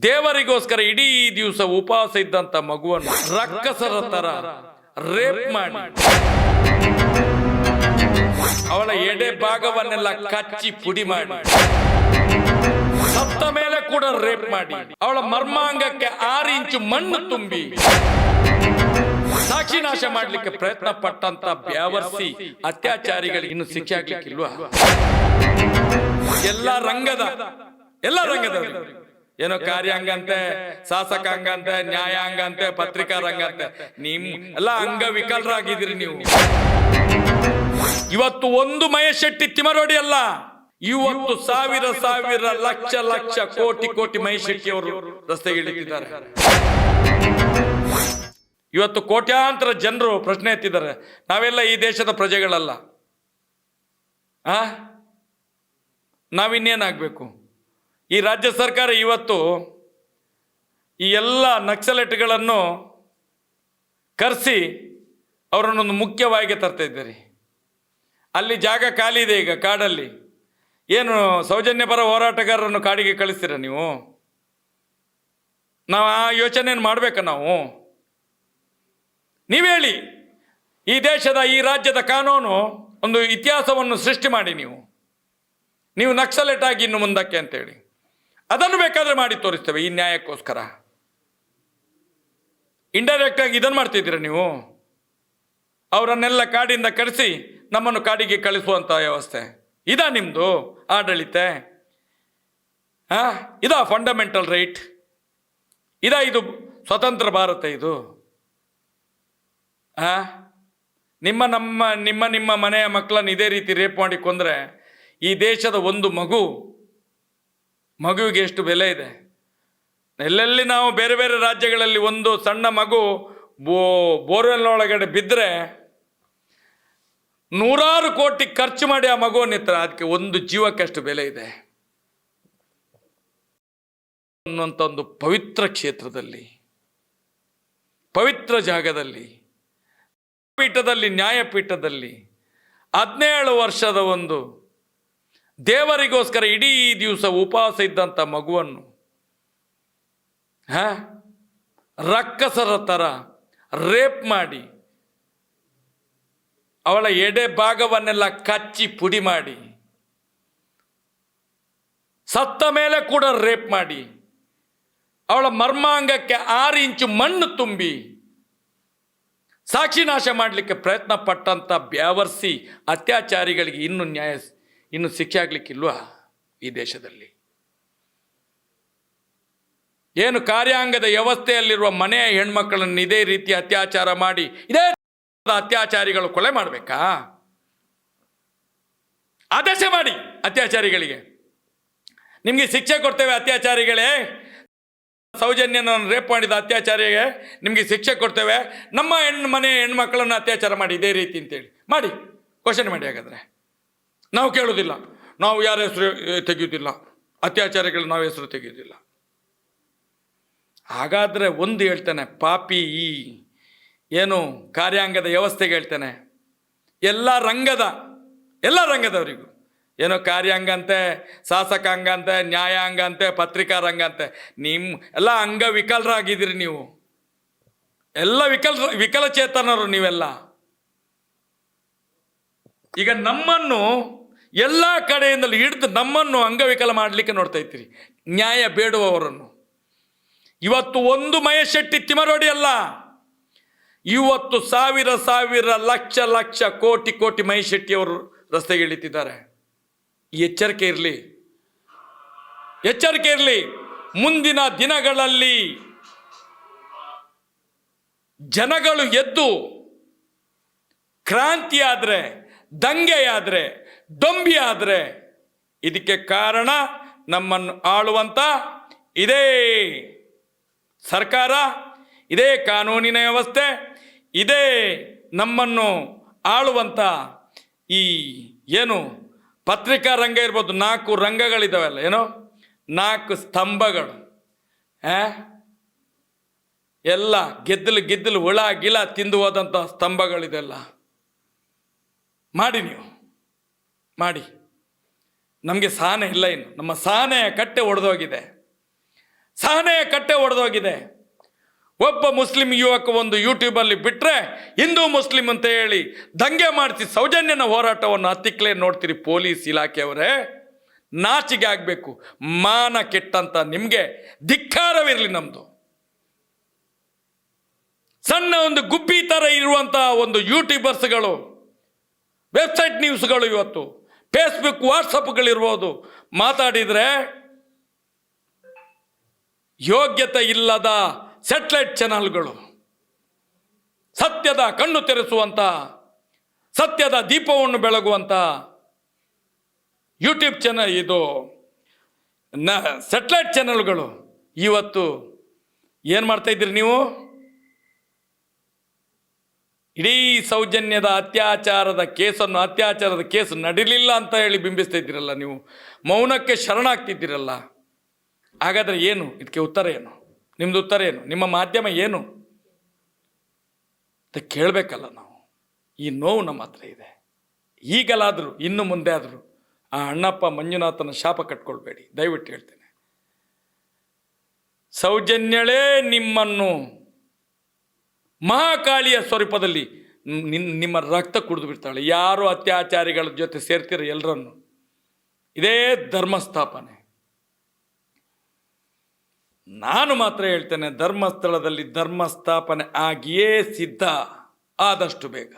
ದೇವರಿಗೋಸ್ಕರ ಇಡೀ ದಿವಸ ಉಪವಾಸ ಇದ್ದಂತ ಮಗುವನ್ನು ರಕ್ಕಸರ ತರ ರೇಪ್ ಮಾಡಿ ಅವಳ ಎಡೆ ಭಾಗವನ್ನೆಲ್ಲ ಕಚ್ಚಿ ಪುಡಿ ಮಾಡಿ ಸತ್ತ ಮೇಲೆ ಕೂಡ ರೇಪ್ ಮಾಡಿ ಅವಳ ಮರ್ಮಾಂಗಕ್ಕೆ 6 ಇಂಚು ಮಣ್ಣು ತುಂಬಿ ಸಾಕ್ಷಿ ನಾಶ ಮಾಡ್ಲಿಕ್ಕೆ ಪ್ರಯತ್ನ ಪಟ್ಟಂತ ಬ್ಯಾವರ್ಸಿ ಅತ್ಯಾಚಾರಿಗಳಿಗೆ ಇನ್ನು ಶಿಕ್ಷೆ ಆಗ್ಲಿಕ್ಕಿಲ್ವಾ? ಎಲ್ಲ ರಂಗದ ಏನೋ ಕಾರ್ಯಾಂಗ ಅಂತೆ, ಶಾಸಕಾಂಗ ಅಂತೆ, ನ್ಯಾಯಾಂಗ ಅಂತೆ, ಪತ್ರಿಕಾ ರಂಗ ಅಂತೆ, ನಿಮ್ ಎಲ್ಲ ಅಂಗವಿಕಲರಾಗಿದ್ದೀರಿ ನೀವು. ಇವತ್ತು ಒಂದು ಮಹೇಶ್ ತಿಮರೋಡಿ ಅಲ್ಲ, ಇವತ್ತು ಸಾವಿರ ಲಕ್ಷ ಕೋಟಿ ಮಹೇಶ್ ಶೆಟ್ಟಿ ಅವರು ರಸ್ತೆಗೆ ಇಳಿತಿದ್ದಾರೆ. ಇವತ್ತು ಕೋಟ್ಯಾಂತರ ಜನರು ಪ್ರಶ್ನೆ ಎತ್ತಿದ್ದಾರೆ, ನಾವೆಲ್ಲ ಈ ದೇಶದ ಪ್ರಜೆಗಳಲ್ಲ, ನಾವಿನ್ನೇನಾಗಬೇಕು? ಈ ರಾಜ್ಯ ಸರ್ಕಾರ ಇವತ್ತು ಈ ಎಲ್ಲ ನಕ್ಸಲೇಟ್ಗಳನ್ನು ಕರೆಸಿ ಅವರನ್ನೊಂದು ಮುಖ್ಯವಾಗಿ ತರ್ತಾ ಇದ್ದಾರೆ. ಅಲ್ಲಿ ಜಾಗ ಖಾಲಿ ಇದೆ ಈಗ ಕಾಡಲ್ಲಿ. ಏನು ಸೌಜನ್ಯ ಪರ ಹೋರಾಟಗಾರರನ್ನು ಕಾಡಿಗೆ ಕಳಿಸ್ತೀರ ನೀವು? ನಾವು ಆ ಯೋಚನೆಯನ್ನು ಮಾಡಬೇಕಾ? ನಾವು ನೀವು ಹೇಳಿ, ಈ ದೇಶದ ಈ ರಾಜ್ಯದ ಕಾನೂನು ಒಂದು ಇತಿಹಾಸವನ್ನು ಸೃಷ್ಟಿ ಮಾಡಿ ನೀವು ನಕ್ಸಲೇಟ್ ಆಗಿ ಇನ್ನು ಮುಂದಕ್ಕೆ ಅಂತೇಳಿ ಅದನ್ನು ಬೇಕಾದರೆ ಮಾಡಿ ತೋರಿಸ್ತೇವೆ. ಈ ನ್ಯಾಯಕ್ಕೋಸ್ಕರ ಇಂಡೈರೆಕ್ಟ್ ಆಗಿ ಇದನ್ನು ಮಾಡ್ತಿದ್ದೀರ ನೀವು. ಅವರನ್ನೆಲ್ಲ ಕಾಡಿಂದ ಕರೆಸಿ ನಮ್ಮನ್ನು ಕಾಡಿಗೆ ಕಳಿಸುವಂಥ ವ್ಯವಸ್ಥೆ ಇದಾ ನಿಮ್ಮದು ಆಡಳಿತ? ಇದಾ ಫಂಡಮೆಂಟಲ್ ರೈಟ್? ಇದು ಸ್ವತಂತ್ರ ಭಾರತ? ಇದು ನಿಮ್ಮ ಮನೆಯ ಮಕ್ಕಳನ್ನು ಇದೇ ರೀತಿ ರೇಪ್ ಮಾಡಿ ಕೊಂದರೆ ಈ ದೇಶದ ಒಂದು ಮಗುವಿಗೆ ಎಷ್ಟು ಬೆಲೆ ಇದೆ? ಎಲ್ಲೆಲ್ಲಿ ನಾವು ಬೇರೆ ಬೇರೆ ರಾಜ್ಯಗಳಲ್ಲಿ ಒಂದು ಸಣ್ಣ ಮಗು ಬೋರ್ವೆಲ್ ಒಳಗಡೆ ಬಿದ್ದರೆ 100 ಕೋಟಿ ಖರ್ಚು ಮಾಡಿ ಆ ಮಗುವನ್ನಿತ್ರ, ಅದಕ್ಕೆ ಒಂದು ಜೀವಕ್ಕೆ ಅಷ್ಟು ಬೆಲೆ ಇದೆ ಅನ್ನುವಂಥ ಒಂದು ಪವಿತ್ರ ಕ್ಷೇತ್ರದಲ್ಲಿ, ಪವಿತ್ರ ಜಾಗದಲ್ಲಿ, ಪೀಠದಲ್ಲಿ, ನ್ಯಾಯಪೀಠದಲ್ಲಿ 17 ವರ್ಷದ ಒಂದು ದೇವರಿಗೋಸ್ಕರ ಇಡೀ ದಿವಸ ಉಪವಾಸ ಇದ್ದಂಥ ಮಗುವನ್ನು ರಕ್ಕಸರ ತರ ರೇಪ್ ಮಾಡಿ ಅವಳ ಎಡೆ ಭಾಗವನ್ನೆಲ್ಲ ಕಚ್ಚಿ ಪುಡಿ ಮಾಡಿ ಸತ್ತ ಮೇಲೆ ಕೂಡ ರೇಪ್ ಮಾಡಿ ಅವಳ ಮರ್ಮಾಂಗಕ್ಕೆ 6 ಇಂಚು ಮಣ್ಣು ತುಂಬಿ ಸಾಕ್ಷಿ ನಾಶ ಮಾಡಲಿಕ್ಕೆ ಪ್ರಯತ್ನ ಪಟ್ಟಂತ ಬ್ಯಾವರ್ಸಿ ಅತ್ಯಾಚಾರಿಗಳಿಗೆ ಇನ್ನು ಶಿಕ್ಷೆ ಆಗ್ಲಿಕ್ಕಿಲ್ವಾ ಈ ದೇಶದಲ್ಲಿ? ಏನು ಕಾರ್ಯಾಂಗದ ವ್ಯವಸ್ಥೆಯಲ್ಲಿರುವ ಮನೆಯ ಹೆಣ್ಮಕ್ಕಳನ್ನು ಇದೇ ರೀತಿ ಅತ್ಯಾಚಾರ ಮಾಡಿ ಇದೇ ಅತ್ಯಾಚಾರಿಗಳು ಕೊಲೆ ಮಾಡಬೇಕಾ? ಆದೇಶ ಮಾಡಿ ಅತ್ಯಾಚಾರಿಗಳಿಗೆ, ನಿಮಗೆ ಶಿಕ್ಷೆ ಕೊಡ್ತೇವೆ ಅತ್ಯಾಚಾರಿಗಳೇ, ಸೌಜನ್ಯನನ್ನು ರೇಪ್ ಮಾಡಿದ ಅತ್ಯಾಚಾರಿಗೆ ನಿಮಗೆ ಶಿಕ್ಷೆ ಕೊಡ್ತೇವೆ, ನಮ್ಮ ಮನೆ ಹೆಣ್ಮಕ್ಕಳನ್ನು ಅತ್ಯಾಚಾರ ಮಾಡಿ ಇದೇ ರೀತಿ ಅಂತೇಳಿ ಮಾಡಿ ಘೋಷಣೆ ಮಾಡಿ. ಹಾಗಾದರೆ ನಾವು ಕೇಳೋದಿಲ್ಲ, ನಾವು ಯಾರ ಹೆಸರು ತೆಗೆಯುವುದಿಲ್ಲ, ಅತ್ಯಾಚಾರಿಗಳು ನಾವು ಹೆಸರು ತೆಗೆಯುವುದಿಲ್ಲ. ಹಾಗಾದರೆ ಒಂದು ಹೇಳ್ತಾನೆ, ಪಾಪಿ ಈ ಏನು ಕಾರ್ಯಾಂಗದ ವ್ಯವಸ್ಥೆಗೆ ಹೇಳ್ತಾನೆ, ಎಲ್ಲ ರಂಗದವರಿಗೂ ಏನೋ ಕಾರ್ಯಾಂಗ ಅಂತೆ, ಶಾಸಕಾಂಗ ಅಂತೆ, ನ್ಯಾಯಾಂಗ ಅಂತೆ, ಪತ್ರಿಕಾ ರಂಗ ಅಂತೆ, ಎಲ್ಲ ಅಂಗವಿಕಲರಾಗಿದ್ದೀರಿ ನೀವು, ಎಲ್ಲ ವಿಕಲಚೇತನರು ನೀವೆಲ್ಲ. ಈಗ ನಮ್ಮನ್ನು ಎಲ್ಲ ಕಡೆಯಿಂದಲೂ ಹಿಡಿದು ನಮ್ಮನ್ನು ಅಂಗವಿಕಲ ಮಾಡಲಿಕ್ಕೆ ನೋಡ್ತಾ ಇದ್ದೀರಿ, ನ್ಯಾಯ ಬೇಡುವವರನ್ನು. ಇವತ್ತು ಒಂದು ಮಹೇಶ್ ತಿಮರೋಡಿ ಅಲ್ಲ, ಇವತ್ತು ಸಾವಿರ ಲಕ್ಷ ಕೋಟಿ ಮಹೇಶ್ ಶೆಟ್ಟಿಯವರು ರಸ್ತೆಗೆ ಇಳಿತಿದ್ದಾರೆ. ಎಚ್ಚರಿಕೆ ಇರಲಿ. ಮುಂದಿನ ದಿನಗಳಲ್ಲಿ ಜನಗಳು ಎದ್ದು ಕ್ರಾಂತಿಯಾದರೆ, ದಂಗೆಯಾದರೆ, ದೊಂಬಿಯಾದರೆ ಇದಕ್ಕೆ ಕಾರಣ ನಮ್ಮನ್ನು ಆಳುವಂಥ ಇದೇ ಸರ್ಕಾರ, ಇದೇ ಕಾನೂನಿನ ವ್ಯವಸ್ಥೆ, ಇದೇ ನಮ್ಮನ್ನು ಆಳುವಂಥ ಈ ಏನು ಪತ್ರಿಕಾ ರಂಗ ಇರ್ಬೋದು, 4 ರಂಗಗಳಿದ್ದಾವಲ್ಲ, ಏನೋ 4 ಸ್ತಂಭಗಳು, ಎಲ್ಲ ಗೆದ್ದಲು ಹುಳ ಗಿಳ ತಿಂದು ಹೋದಂಥ ಸ್ತಂಭಗಳಿದೆಲ್ಲ. ಮಾಡಿ ನೀವು ಮಾಡಿ, ನಮಗೆ ಸಹನೆ ಇಲ್ಲ, ಇನ್ನು ನಮ್ಮ ಸಹನೆಯ ಕಟ್ಟೆ ಒಡೆದೋಗಿದೆ. ಸಹನೆಯ ಕಟ್ಟೆ ಒಡೆದೋಗಿದೆ. ಒಬ್ಬ ಮುಸ್ಲಿಂ ಯುವಕ ಒಂದು ಯೂಟ್ಯೂಬಲ್ಲಿ ಬಿಟ್ಟರೆ ಹಿಂದೂ ಮುಸ್ಲಿಂ ಅಂತ ಹೇಳಿ ದಂಗೆ ಮಾಡಿಸಿ ಸೌಜನ್ಯನ ಹೋರಾಟವನ್ನು ಹತ್ತಿಕ್ಲೇ ನೋಡ್ತೀರಿ. ಪೊಲೀಸ್ ಇಲಾಖೆಯವರೇ, ನಾಚಿಗೆ ಆಗಬೇಕು. ಮಾನ ಕೆಟ್ಟಂತ ನಿಮಗೆ ಧಿಕ್ಕಾರವಿರಲಿ. ನಮ್ಮದು ಸಣ್ಣ ಒಂದು ಗುಬ್ಬಿ ಥರ ಇರುವಂಥ ಒಂದು ಯೂಟ್ಯೂಬರ್ಸ್ಗಳು, ವೆಬ್ಸೈಟ್ ನ್ಯೂಸ್ಗಳು, ಇವತ್ತು ಫೇಸ್ಬುಕ್ ವಾಟ್ಸಪ್ಗಳಿರ್ಬೋದು, ಮಾತಾಡಿದರೆ ಯೋಗ್ಯತೆ ಇಲ್ಲದ ಸ್ಯಾಟಲೈಟ್ ಚಾನಲ್ಗಳು, ಸತ್ಯದ ಕಣ್ಣು ತೆರೆಸುವಂಥ, ಸತ್ಯದ ದೀಪವನ್ನು ಬೆಳಗುವಂಥ ಯೂಟ್ಯೂಬ್ ಚಾನಲ್, ಇದು ಸ್ಯಾಟಲೈಟ್ ಚಾನಲ್ಗಳು ಇವತ್ತು ಏನು ಮಾಡ್ತಾ ಇದ್ದೀರಿ ನೀವು? ಇಡೀ ಸೌಜನ್ಯದ ಅತ್ಯಾಚಾರದ ಕೇಸು ನಡೀಲಿಲ್ಲ ಅಂತ ಹೇಳಿ ಬಿಂಬಿಸ್ತಾ ಇದ್ದೀರಲ್ಲ ನೀವು, ಮೌನಕ್ಕೆ ಶರಣಾಗ್ತಿದ್ದೀರಲ್ಲ. ಹಾಗಾದರೆ ಏನು ಇದಕ್ಕೆ ಉತ್ತರ? ಏನು ನಿಮ್ಮದು ಉತ್ತರ? ಏನು ನಿಮ್ಮ ಮಾಧ್ಯಮ? ಏನು ಅಂತ ಕೇಳಬೇಕಲ್ಲ ನಾವು. ಈ ನೋವು ನಮ್ಮ ಹತ್ರ ಇದೆ. ಈಗಲಾದರೂ ಇನ್ನು ಮುಂದೆ ಆದರೂ ಆ ಅಣ್ಣಪ್ಪ ಮಂಜುನಾಥನ ಶಾಪ ಕಟ್ಕೊಳ್ಬೇಡಿ, ದಯವಿಟ್ಟು ಹೇಳ್ತೇನೆ. ಸೌಜನ್ಯಳೇ ನಿಮ್ಮನ್ನು ಮಹಾಕಾಳಿಯ ಸ್ವರೂಪದಲ್ಲಿ ನಿಮ್ಮ ರಕ್ತ ಕುಡಿದು ಬಿಡ್ತಾಳೆ. ಯಾರು ಅತ್ಯಾಚಾರಿಗಳ ಜೊತೆ ಸೇರ್ತೀರ ಎಲ್ಲರನ್ನು, ಇದೇ ಧರ್ಮಸ್ಥಾಪನೆ. ನಾನು ಮಾತ್ರ ಹೇಳ್ತೇನೆ, ಧರ್ಮಸ್ಥಳದಲ್ಲಿ ಧರ್ಮಸ್ಥಾಪನೆ ಆಗಿಯೇ ಸಿದ್ಧ. ಆದಷ್ಟು ಬೇಗ